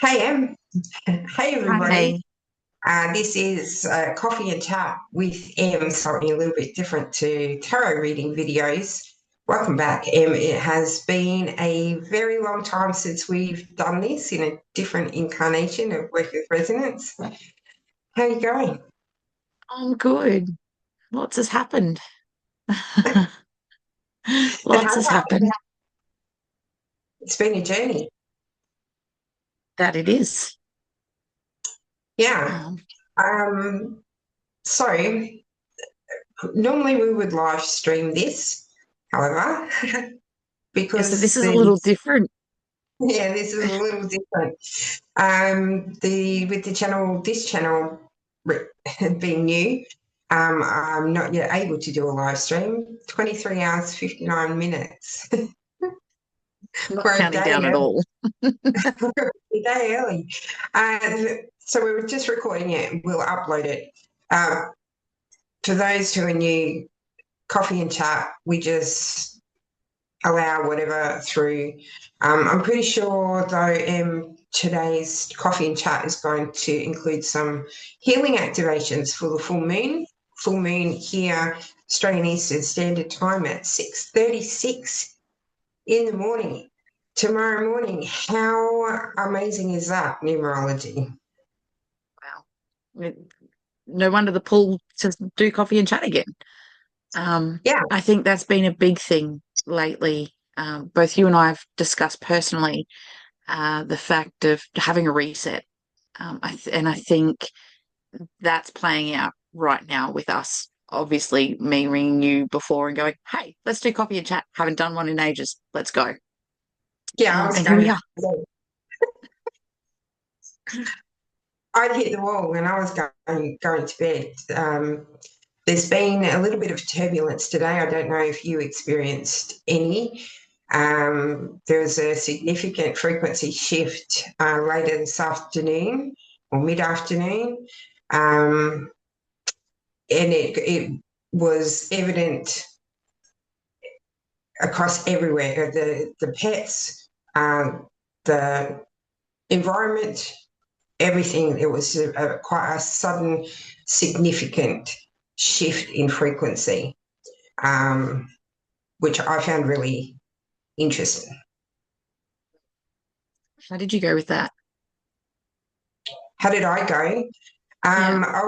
Hey, Em. Hey, everybody. Hi. This is Coffee and Chat with Em, something a little bit different to tarot reading videos. Welcome back, Em. It has been a very long time since we've done this in a different incarnation of Work with Resonance. How are you going? I'm good. Lots has happened. It Lots has has happened. happened. It's been a journey. That it is. Yeah. Um, Um, so normally we would live stream this, however, yeah, so this because is a little there's different. yeah, this is a little different. The with the channel, this channel being new, I'm not yet able to do a live stream. 23 hours, 59 minutes. Not We're a counting day down at early. all. A day early. So we were just recording it. We'll upload it. Uh, for those who are new, coffee and chat, we just allow whatever through. I'm pretty sure, though, today's coffee and chat is going to include some healing activations for the full moon. Full moon here, Australian Eastern Standard Time at 6:36 in the morning. Tomorrow morning. How amazing is that, numerology? Wow. No wonder the pull to do coffee and chat again. Yeah, I think that's been a big thing lately. Both you and I have discussed personally the fact of having a reset. And I think that's playing out right now with us. Obviously, me ringing you before and going, "Hey, let's do coffee and chat. Haven't done one in ages. Let's go." yeah, I was And here we going. are. I'd hit the wall when I was going to bed. There's been a little bit of turbulence today. I don't know if you experienced any. There was a significant frequency shift later this afternoon or mid-afternoon, um, and it was evident across everywhere. The pets, the environment, everything. It was quite a sudden, significant shift in frequency, um, which I found really interesting. How did you go with that? How did I go? Yeah.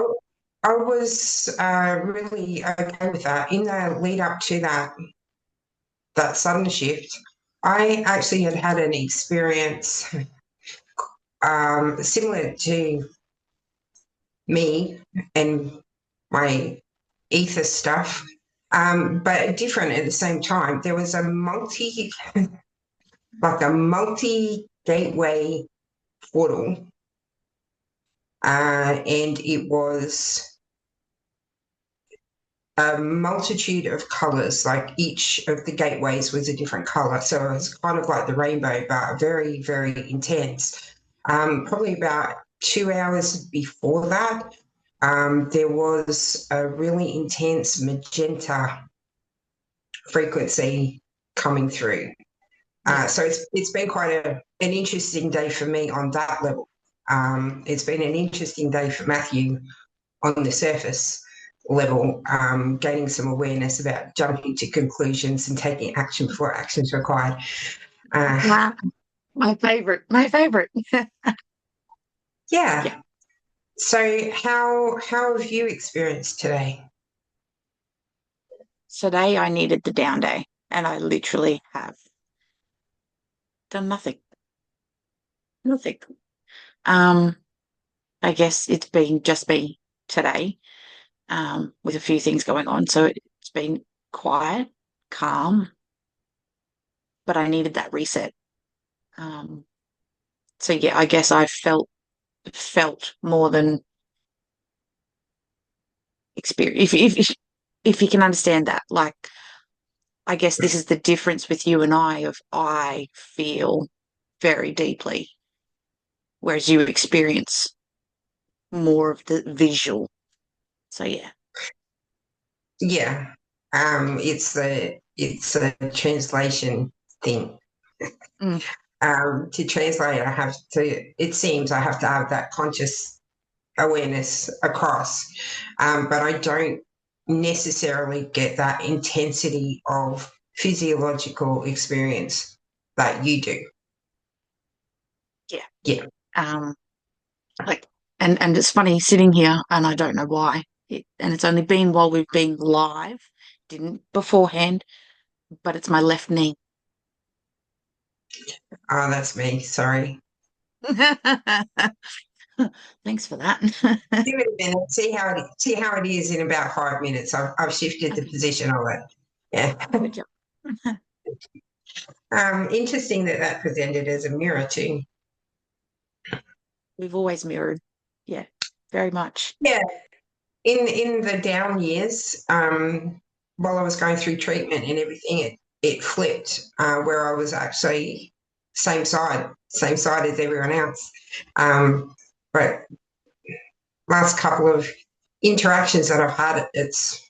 I was really okay with that. In the lead up to that sudden shift, I actually had an experience similar to me and my ether stuff, but different at the same time. There was a multi gateway portal, and it was a multitude of colors. Like each of the gateways was a different color, so it was kind of like the rainbow, but very, very intense. Probably about 2 hours before that, there was a really intense magenta frequency coming through. Yeah. So it's been quite an interesting day for me on that level. It's been an interesting day for Matthew on the surface level, gaining some awareness about jumping to conclusions and taking action before action is required. Uh, Wow. My favorite. My favorite. yeah. Yeah. So how have you experienced today? Today I needed the down day, and I literally have done nothing. Nothing. Um, I guess it's been just me today, with a few things going on. So it's been quiet, calm, but I needed that reset. Um, so yeah, I guess I felt more than experience. If you can understand that, like I guess this is the difference with you and I. Of I feel very deeply, whereas you experience more of the visual. So yeah. Yeah. It's a translation thing. Mm. To translate, it seems I have to have that conscious awareness across, but I don't necessarily get that intensity of physiological experience that you do. Yeah. Yeah. Like, and it's funny sitting here, and I don't know why. And it's only been while we've been live, didn't beforehand, but it's my left knee. Oh, that's me. Sorry. Thanks for that. Give it a minute. See how it is in about 5 minutes. I've shifted the Okay, position of it. Yeah. good job. Interesting that presented as a mirror too. We've always mirrored. Yeah, very much. Yeah. In the down years, while I was going through treatment and everything, it flipped where I was actually same side as everyone else. But last couple of interactions that I've had, it's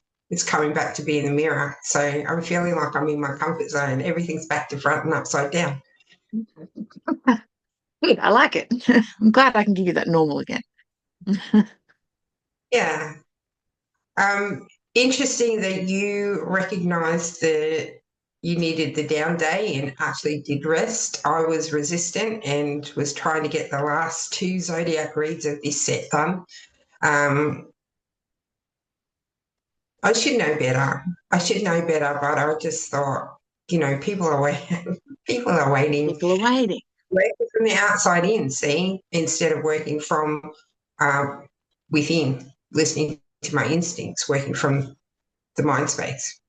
coming back to be in the mirror. So I'm feeling like I'm in my comfort zone. Everything's back to front and upside down. Good, I like it. I'm glad I can give you that normal again. Yeah. Interesting that you recognised that you needed the down day and actually did rest. I was resistant and was trying to get the last two zodiac reads of this set done. I should know better. But I just thought, people are waiting. People are waiting, People are waiting. working from the outside in, see, instead of working from within, listening to my instincts, working from the mind space,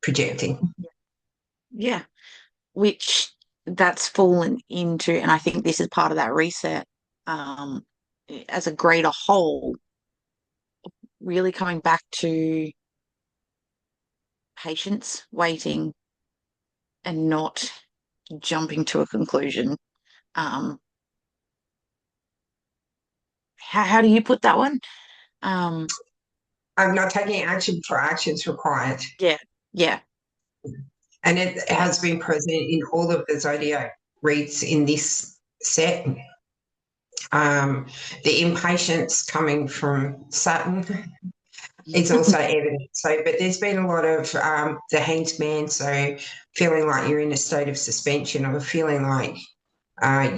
projecting. Yeah, which that's fallen into, and I think this is part of that reset, um, as a greater whole, really coming back to patience, waiting, and not jumping to a conclusion. Um, how do you put that one? Um, I'm not taking action for actions required. yeah, yeah, And it has been present in all of the zodiac reads in this set. The impatience coming from Saturn is also evident. So, but there's been a lot of the hanged man, so feeling like you're in a state of suspension or feeling like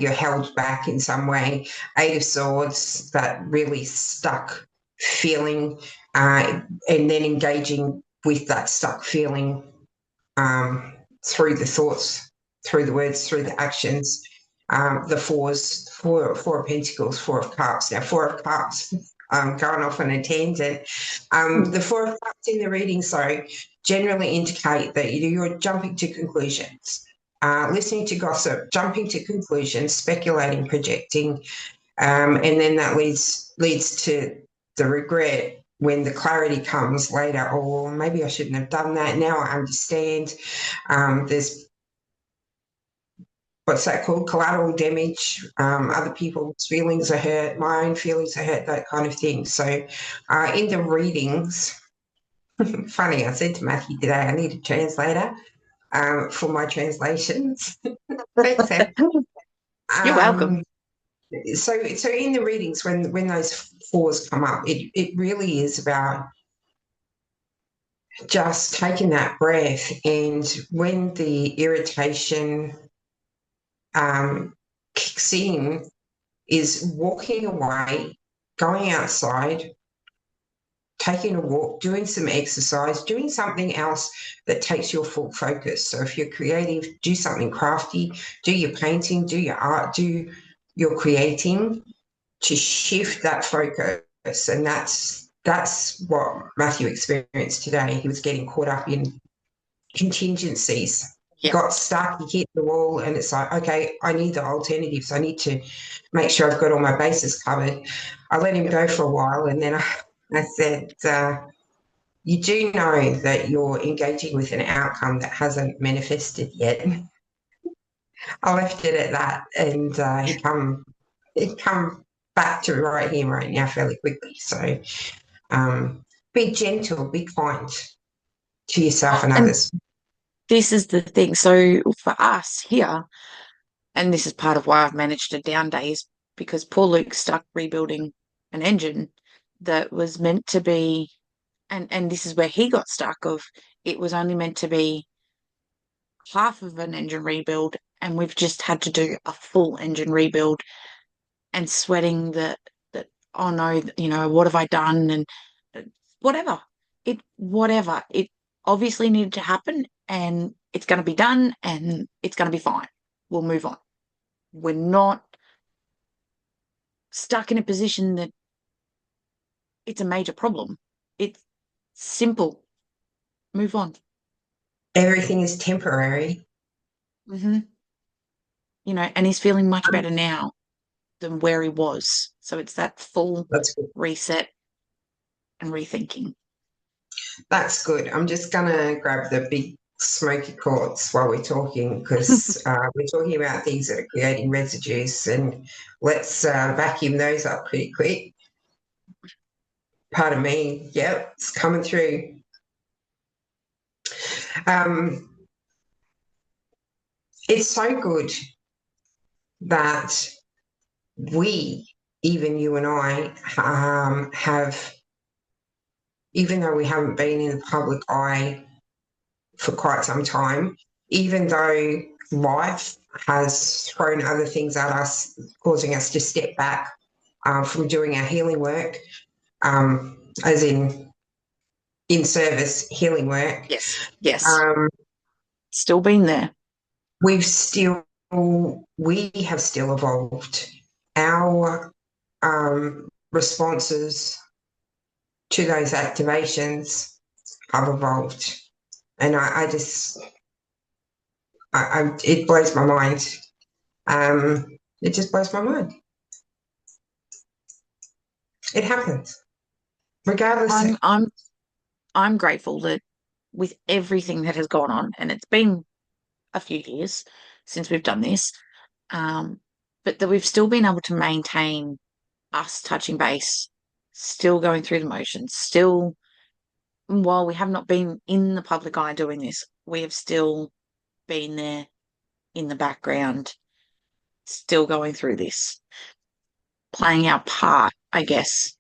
you're held back in some way. Eight of Swords, that really stuck feeling, and then engaging with that stuck feeling through the thoughts, through the words, through the actions. The four of Pentacles, Four of Cups. Now, Four of Cups, going off on a tangent. The Four of Cups in the reading, so generally indicate that you're jumping to conclusions. Listening to gossip, jumping to conclusions, speculating, projecting, and then that leads to the regret when the clarity comes later. Or maybe I shouldn't have done that. Now I understand. There's what's that called? Collateral damage. Other people's feelings are hurt. My own feelings are hurt. That kind of thing. So, in the readings, funny. I said to Matthew today, I need a translator for my translations. Thanks, Em. you're welcome. So in the readings, when those fours come up, it really is about just taking that breath, and when the irritation kicks in, is walking away, going outside, taking a walk, doing some exercise, doing something else that takes your full focus. So if you're creative, do something crafty, do your painting, do your art, do your creating, to shift that focus. And that's what Matthew experienced today. He was getting caught up in contingencies. He got stuck, he hit the wall, and it's like, okay, I need the alternatives. I need to make sure I've got all my bases covered. I let him go for a while, and then I said, you do know that you're engaging with an outcome that hasn't manifested yet. I left it at that, and he come back to right here, right now, fairly quickly. So, be gentle, be kind to yourself and And others. this is the thing. So for us here, and this is part of why I've managed a down day, is because poor Luke's stuck rebuilding an engine that was meant to be, and this is where he got stuck, of it was only meant to be half of an engine rebuild, and we've just had to do a full engine rebuild, and sweating that oh no, what have I done, and uh, whatever it obviously needed to happen, and it's going to be done, and it's going to be fine. We'll move on. We're not stuck in a position that it's a major problem. It's simple. Move on. Everything is temporary. hmm and he's feeling much better now than where he was. So it's that full That's good. reset and rethinking. That's good. I'm just gonna grab the big smoky quartz while we're talking, because we're talking about things that are creating residues, and let's vacuum those up pretty quick. Pardon me. Yep, it's coming through. Um, it's so good that we, even you and I, have, even though we haven't been in the public eye for quite some time, even though life has thrown other things at us, causing us to step back from doing our healing work, as in service healing work. Yes. Um, Still been there. we have still evolved. Our responses to those activations have evolved, and it blows my mind. It just blows my mind. It happens, regardless. I'm grateful that with everything that has gone on, and it's been a few years since we've done this, but that we've still been able to maintain us touching base, still going through the motions, still, while we have not been in the public eye doing this, we have still been there in the background, still going through this, playing our part, I guess,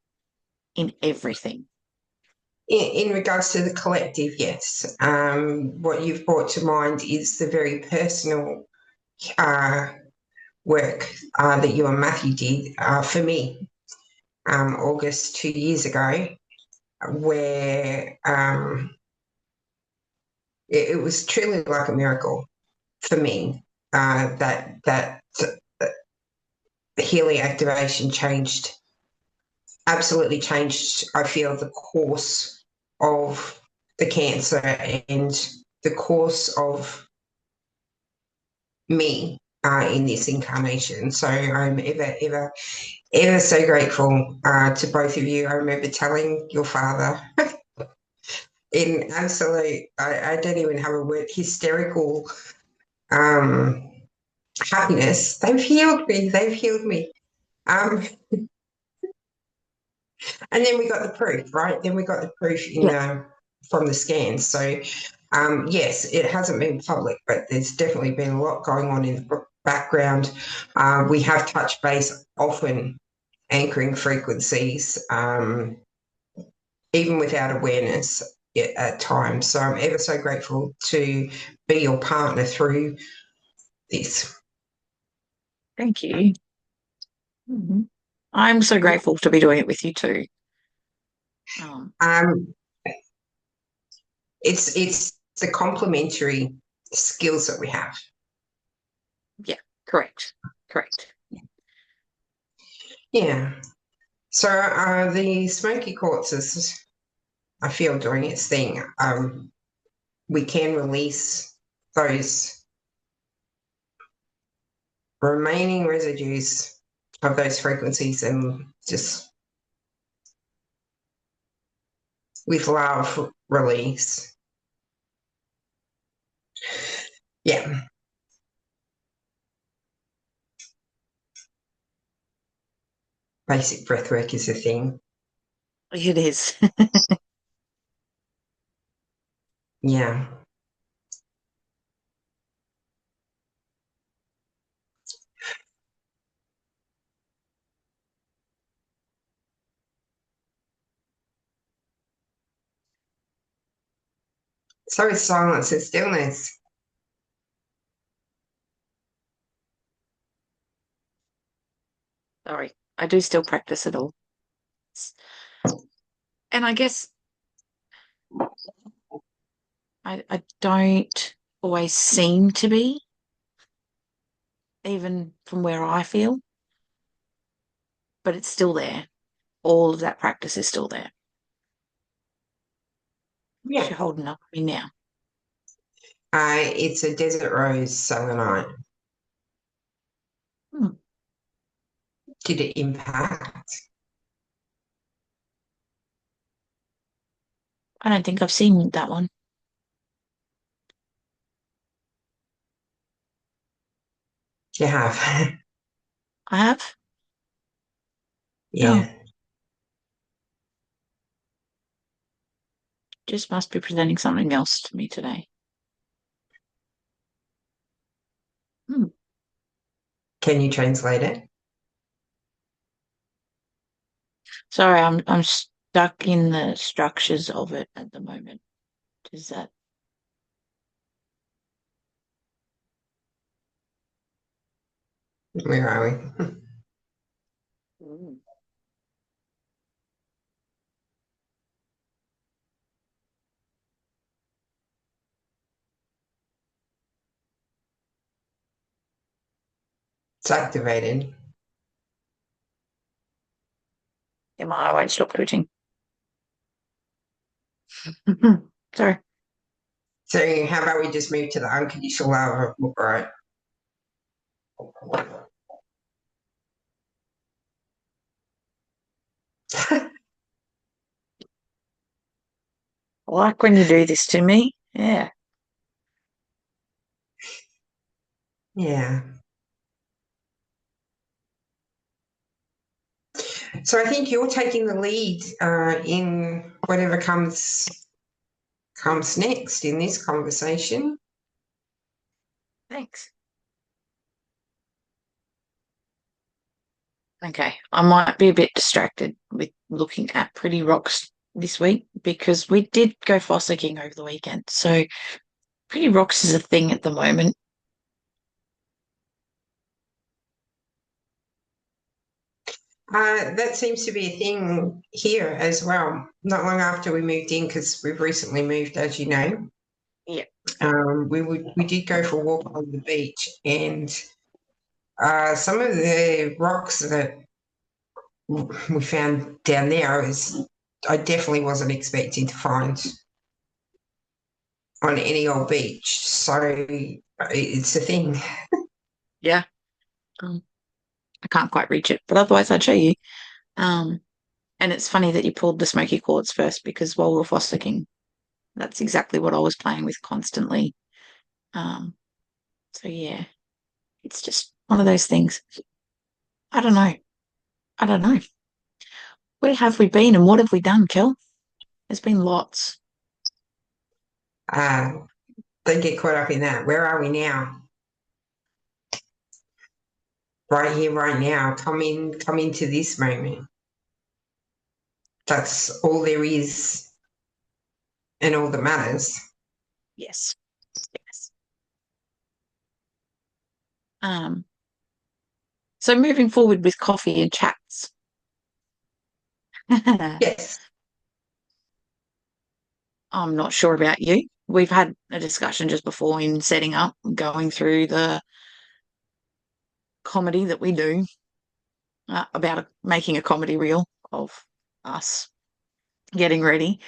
in everything. In regards to the collective, yes. What you've brought to mind is the very personal work that you and Matthew did for me, August 2 years ago, where it was truly like a miracle for me, that healing activation absolutely changed, I feel, the course of the cancer and the course of me in this incarnation. So I'm ever so grateful to both of you. I remember telling your father in absolute, I don't even have a word, hysterical happiness. They've healed me. Um, And then we got the proof, right? Then we got the proof from the scans. So, yes, it hasn't been public, but there's definitely been a lot going on in the background. We have touched base often, anchoring frequencies, even without awareness at times. So I'm ever so grateful to be your partner through this. Thank you. Mm-hmm. I'm so grateful to be doing it with you too. Um, it's the complementary skills that we have. Yeah, correct. Yeah. So the smoky quartz is, I feel, doing its thing. We can release those remaining residues of those frequencies, and just with love release. Yeah. Basic breath work is a thing. It is. Yeah. So is silence and stillness. Sorry, I do still practice it all. And I guess I don't always seem to be, even from where I feel, but it's still there. All of that practice is still there. Yeah. You're holding up me now. It's a desert rose selenite. Hmm. Did it impact? I don't think I've seen that one. You have. I have? Oh, Yeah. just must be presenting something else to me today. Hmm. Can you translate it? Sorry, I'm stuck in the structures of it at the moment. Is that Where are we? mm. It's activated. I won't stop twitching. Sorry. So how about we just move to the unconditional love of right? I like when you do this to me. Yeah. Yeah. So I think you're taking the lead in whatever comes next in this conversation. Thanks. Okay. I might be a bit distracted with looking at pretty rocks this week because we did go fossicking over the weekend. So pretty rocks is a thing at the moment. That seems to be a thing here as well. Not long after we moved in, because we've recently moved, as you know. Yeah. We did go for a walk on the beach, and some of the rocks that we found down there I definitely wasn't expecting to find on any old beach. So it's a thing. Yeah. Um, I can't quite reach it, but otherwise I'd show you. Um, and it's funny that you pulled the smoky quartz first because while we were fossicking, that's exactly what I was playing with constantly. Um, so yeah, it's just one of those things. I don't know. I don't know. Where have we been and what have we done, Kel? There's been lots. Uh, don't get caught up in that. Where are we now? Right here, right now. Come into this moment. That's all there is and all that matters. Yes. Yes. Um, so moving forward with coffee and chats. Yes. I'm not sure about you. We've had a discussion just before in setting up, going through the comedy that we do about making a comedy reel of us getting ready.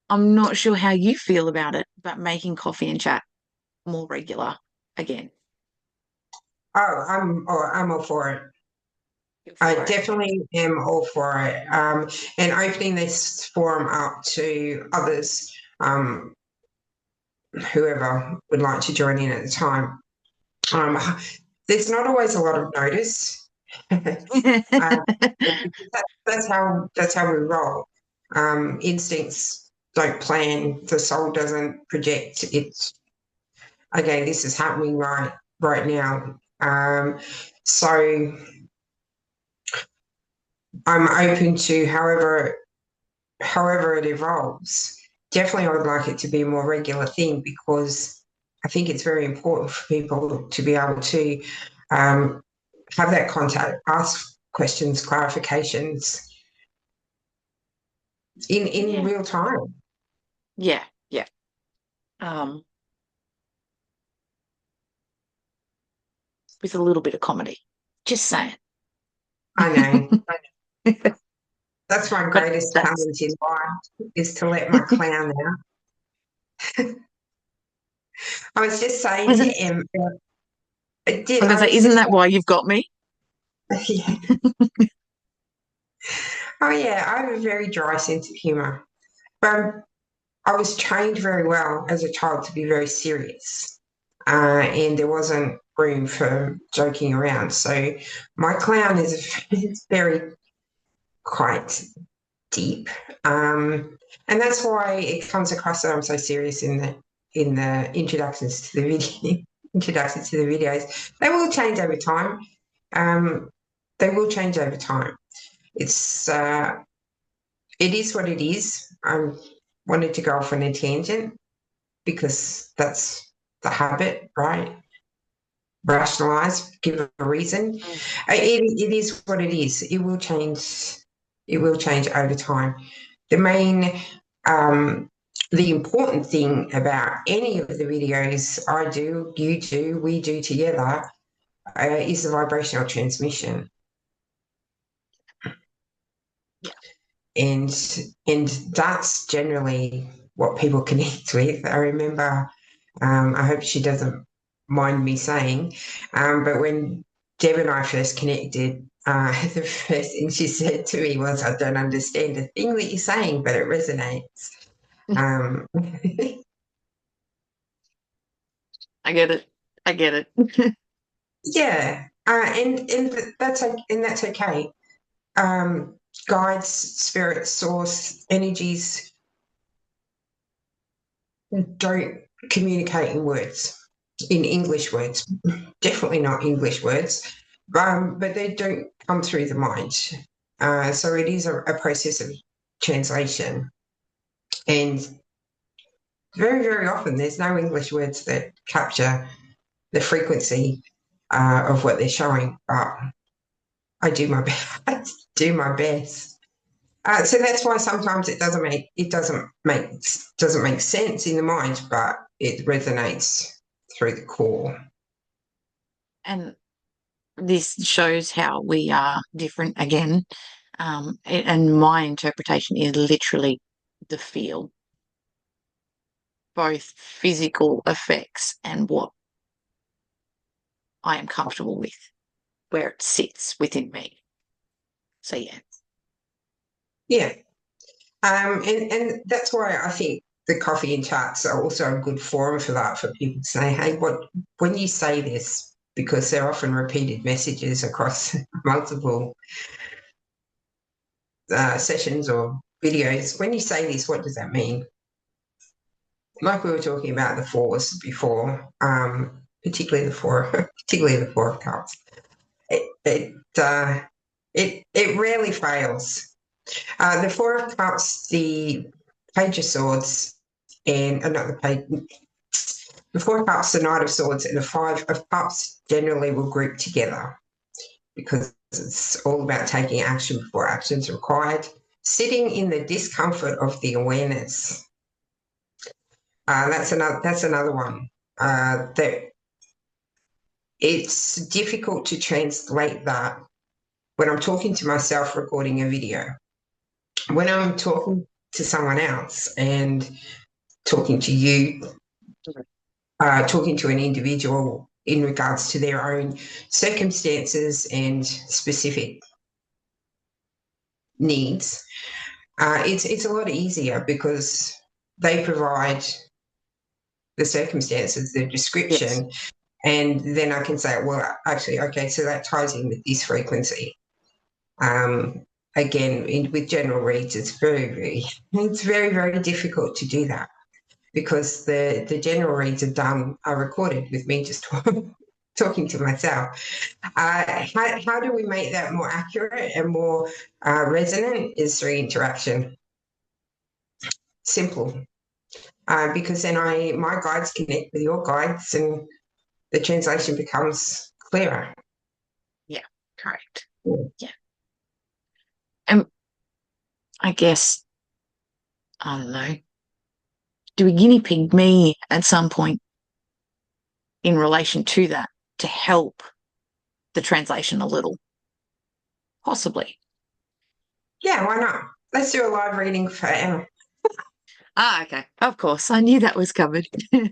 I'm not sure how you feel about it, but making coffee and chat more regular again. I'm all for it. You're I for it. definitely am all for it. And opening this forum up to others, whoever would like to join in at the time. Um, there's not always a lot of notice. uh, that's how we roll. Instincts don't plan. The soul doesn't project. It's okay. This is happening right now. So I'm open to however it evolves. definitely I would like it to be a more regular thing, because I think it's very important for people to be able to have that contact, ask questions, clarifications in real time. Yeah, yeah. Um, with a little bit of comedy. Just saying. I know. That's my But greatest that's talent in life, is to let my clown out. I was just saying to isn't Em, I was gonna I say, was isn't just that why you've got me? yeah. Oh yeah, I have a very dry sense of humour. But I was trained very well as a child to be very serious, and there wasn't room for joking around. So my clown is very quite deep, and that's why it comes across that I'm so serious in the introductions to the video. Introductions to the videos. They will change over time. Um, they will change over time. It's it is what it is. I wanted to go off on a tangent because that's the habit, right? Rationalize, give a reason. Mm. It is what it is. It will change. It will change over time. The main, the important thing about any of the videos I do, you do, we do together, is the vibrational transmission. Yeah. And that's generally what people connect with. I remember, I hope she doesn't mind me saying, but when Deb and I first connected, the first thing she said to me was, "I don't understand a thing that you're saying, but it resonates." Um, I get it. I get it. yeah, and that's okay. Guides, spirits, source, energies don't communicate in words, in English words, definitely not English words, but they don't come through the mind. So it is a process of translation. And very, very often there's no English words that capture the frequency of what they're showing, but I do my best. I do my best. So that's why sometimes it doesn't make sense in the mind, but it resonates through the core. And this shows how we are different again. And my interpretation is literally the feel, both physical effects and what I am comfortable with, where it sits within me. So yeah. Yeah, and that's why I think the coffee and chats are also a good forum for that, for people to say, hey, what when you say this, because they're often repeated messages across multiple sessions or videos. When you say this, what does that mean? Like we were talking about the fours before, particularly the four, particularly the Four of Cups. It it it rarely fails. The Four of Cups, the Page of Swords, and not the Page. The Four of Cups, the Knight of Swords, and the Five of Cups generally will group together because it's all about taking action before action is required. Sitting in the discomfort of the awareness. That's another one. That it's difficult to translate that when I'm talking to myself recording a video. When I'm talking to someone else and talking to you, talking to an individual in regards to their own circumstances and specific needs, it's a lot easier because they provide the circumstances, the Yes. description, and then I can say, well, actually, okay, so that ties in with this frequency. Again, with general reads, it's very, very difficult to do that because the general reads are recorded with me just talking to myself. How do we make that more accurate and more resonant is through interaction. Simple. because then my guides connect with your guides and the translation becomes clearer. Yeah, correct. Yeah. Yeah. And I guess, I don't know, do we guinea pig me at some point in relation to that to help the translation a little? Possibly. Yeah, why not? Let's do a live reading for Emma. Ah, okay. Of course. I knew that was covered. No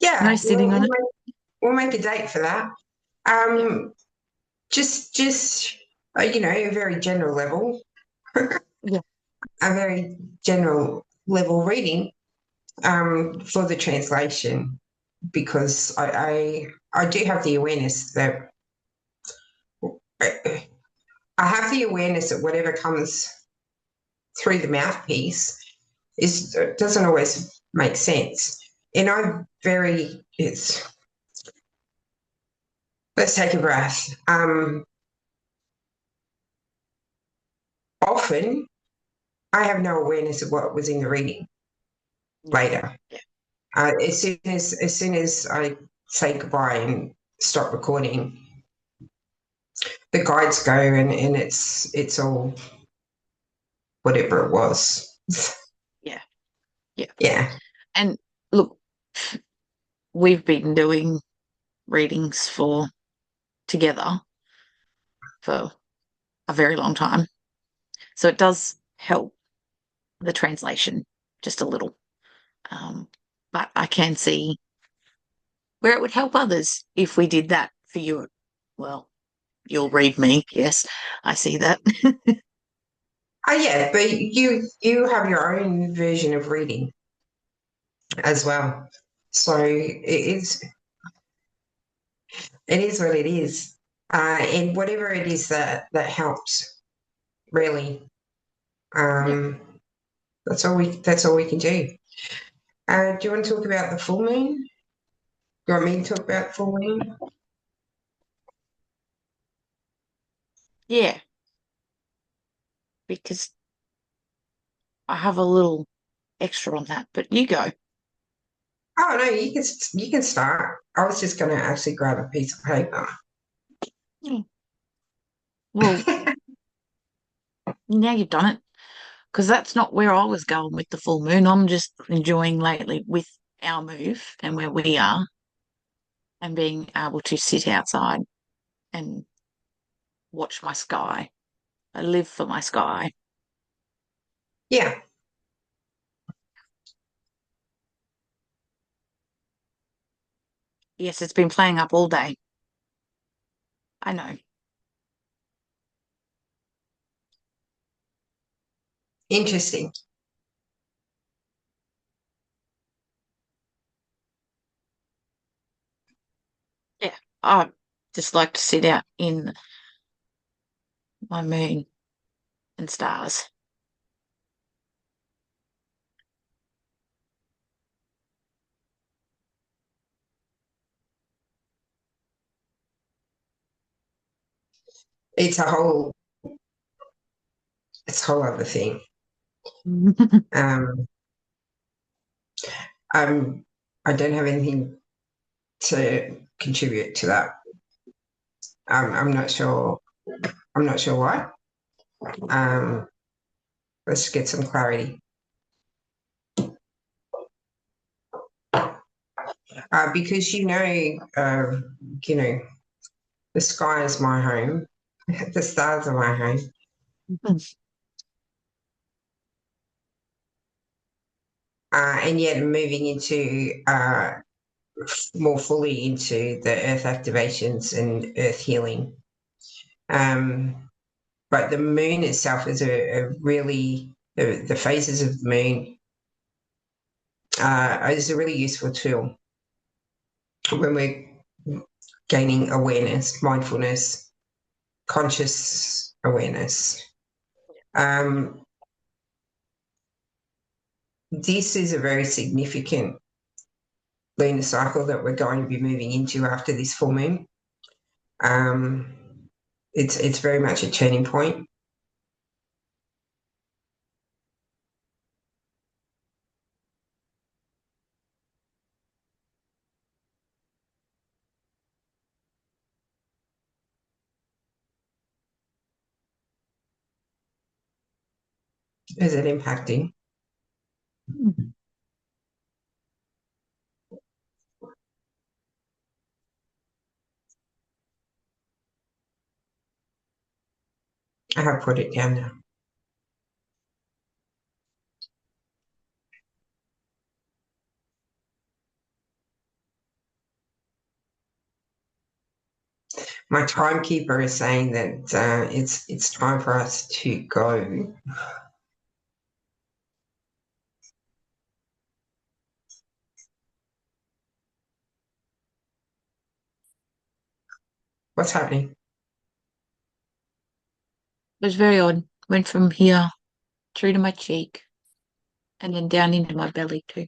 Yeah, sitting on it. we'll make a date for that. Yeah. Just a very general level, Yeah. a very general level reading for the translation, because I do have the awareness that I have the awareness that whatever comes through the mouthpiece doesn't always make sense. And let's take a breath. Often I have no awareness of what was in the reading later. Yeah. As soon as I say goodbye and stop recording, the guides go and it's all whatever it was. Yeah. Yeah. Yeah. And look, we've been doing readings together for a very long time. So it does help the translation just a little. Um, but I can see where it would help others if we did that for you. Well, you'll read me. Yes, I see that. Oh yeah, but you have your own version of reading as well. So it is what it is. And whatever it is that helps, really. Yep. Um, that's all we can do. Do you want to talk about the full moon? Do you want me to talk about the full moon? Yeah, because I have a little extra on that, but you go. Oh no, you can start. I was just going to actually grab a piece of paper. Mm. Well, now you've done it, because that's not where I was going with the full moon. I'm just enjoying lately with our move and where we are and being able to sit outside and watch my sky. I live for my sky. Yeah. Yes, it's been playing up all day. I know. Interesting. Yeah, I just like to sit out in my moon and stars. It's a whole other thing. Um, I don't have anything to contribute to that. I'm not sure. I'm not sure why. Um, let's get some clarity. Because you know, the sky is my home, the stars are my home, and yet moving into more fully into the earth activations and earth healing. But the moon itself is a really the phases of the moon is a really useful tool when we're gaining awareness, mindfulness, conscious awareness. Um, this is a very significant lunar cycle that we're going to be moving into after this full moon. Um, it's very much a turning point. Is it impacting? I have put it down now. My timekeeper is saying that it's time for us to go. What's happening? It was very odd. Went from here through to my cheek and then down into my belly too.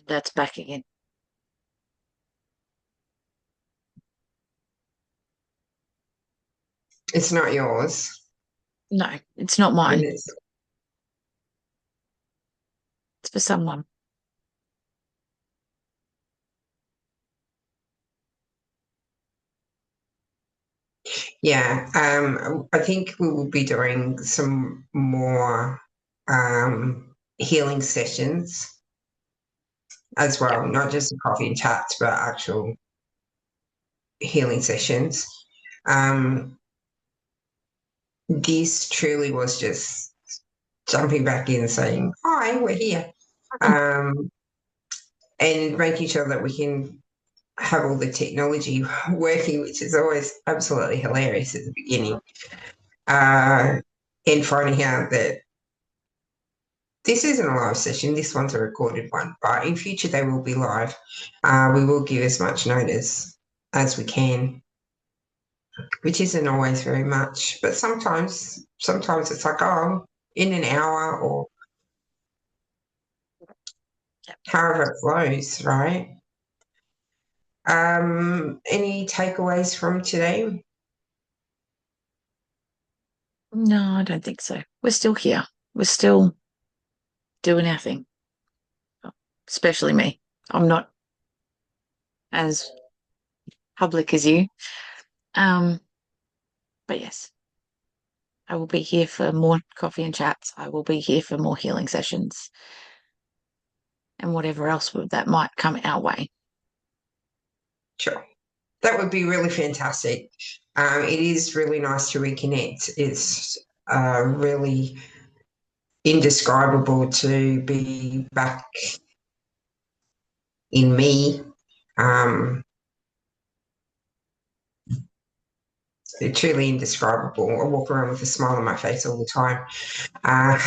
That's back again. It's not yours. No, it's not And mine. it's It's for someone. yeah. I think we will be doing some more healing sessions as Yeah. well, not just coffee and chats, but actual healing sessions. Um, this truly was just jumping back in and saying, "Hi, we're here," um, and making sure that we can have all the technology working, which is always absolutely hilarious at the beginning, and finding out that this isn't a live session, this one's a recorded one, but in future they will be live. We will give as much notice as we can, which isn't always very much, but sometimes it's like, oh, in an hour or Yep. however it flows, right? Any takeaways from today? No, I don't think so. We're still here. We're still doing our thing. Especially me. I'm not as public as you. Um, but yes, I will be here for more coffee and chats. I will be here for more healing sessions and whatever else that might come our way. Sure. That would be really fantastic. It is really nice to reconnect. It's really indescribable to be back in me. It's truly indescribable. I walk around with a smile on my face all the time, uh,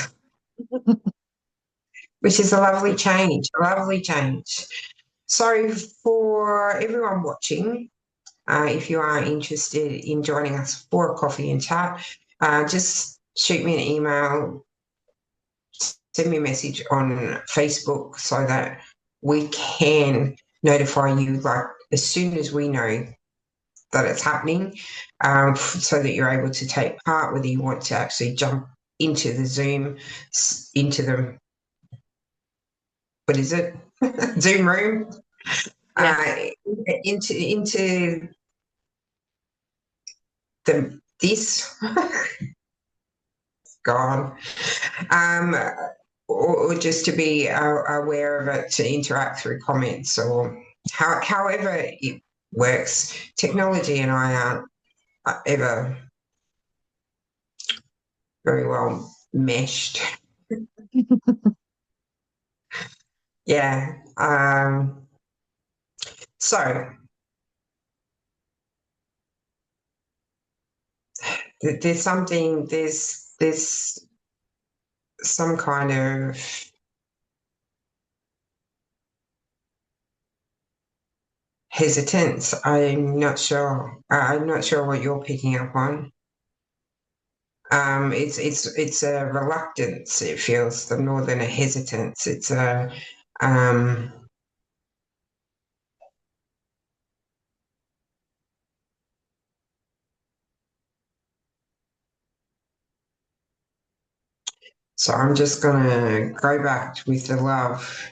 which is a lovely change, a lovely change. So, for everyone watching, if you are interested in joining us for a coffee and chat, just shoot me an email, send me a message on Facebook so that we can notify you like as soon as we know that it's happening, so that you're able to take part, whether you want to actually jump into the Zoom, into the, what is it? Zoom room, Yeah. uh, into this gone, um, or just to be aware of it, to interact through comments or however it works. Technology and I aren't ever very well meshed. Yeah. So there's some kind of hesitance. I'm not sure what you're picking up on. It's a reluctance. It feels more than a hesitance. It's a So I'm just gonna go back with the love.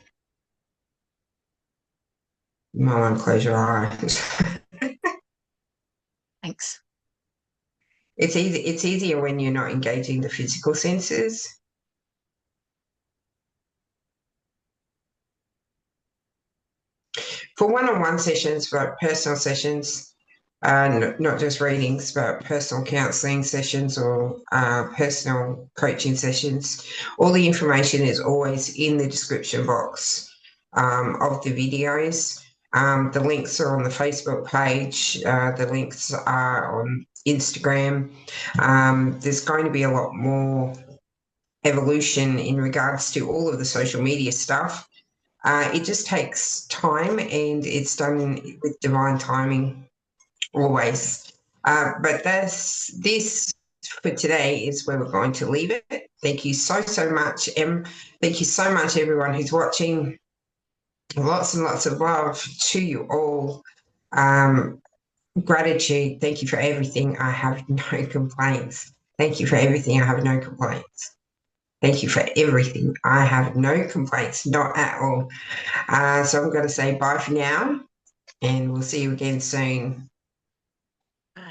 Mum, close your eyes. Thanks. It's easier when you're not engaging the physical senses. For one-on-one sessions, for personal sessions, not just readings, but personal counselling sessions or personal coaching sessions, all the information is always in the description box of the videos. The links are on the Facebook page. The links are on Instagram. There's going to be a lot more evolution in regards to all of the social media stuff. It just takes time, and it's done with divine timing always. But this for today is where we're going to leave it. Thank you so much, Em. Thank you so much, everyone who's watching. Lots and lots of love to you all. Gratitude. Thank you for everything. I have no complaints. Thank you for everything. I have no complaints. Thank you for everything. I have no complaints, not at all. So I'm going to say bye for now, and we'll see you again soon.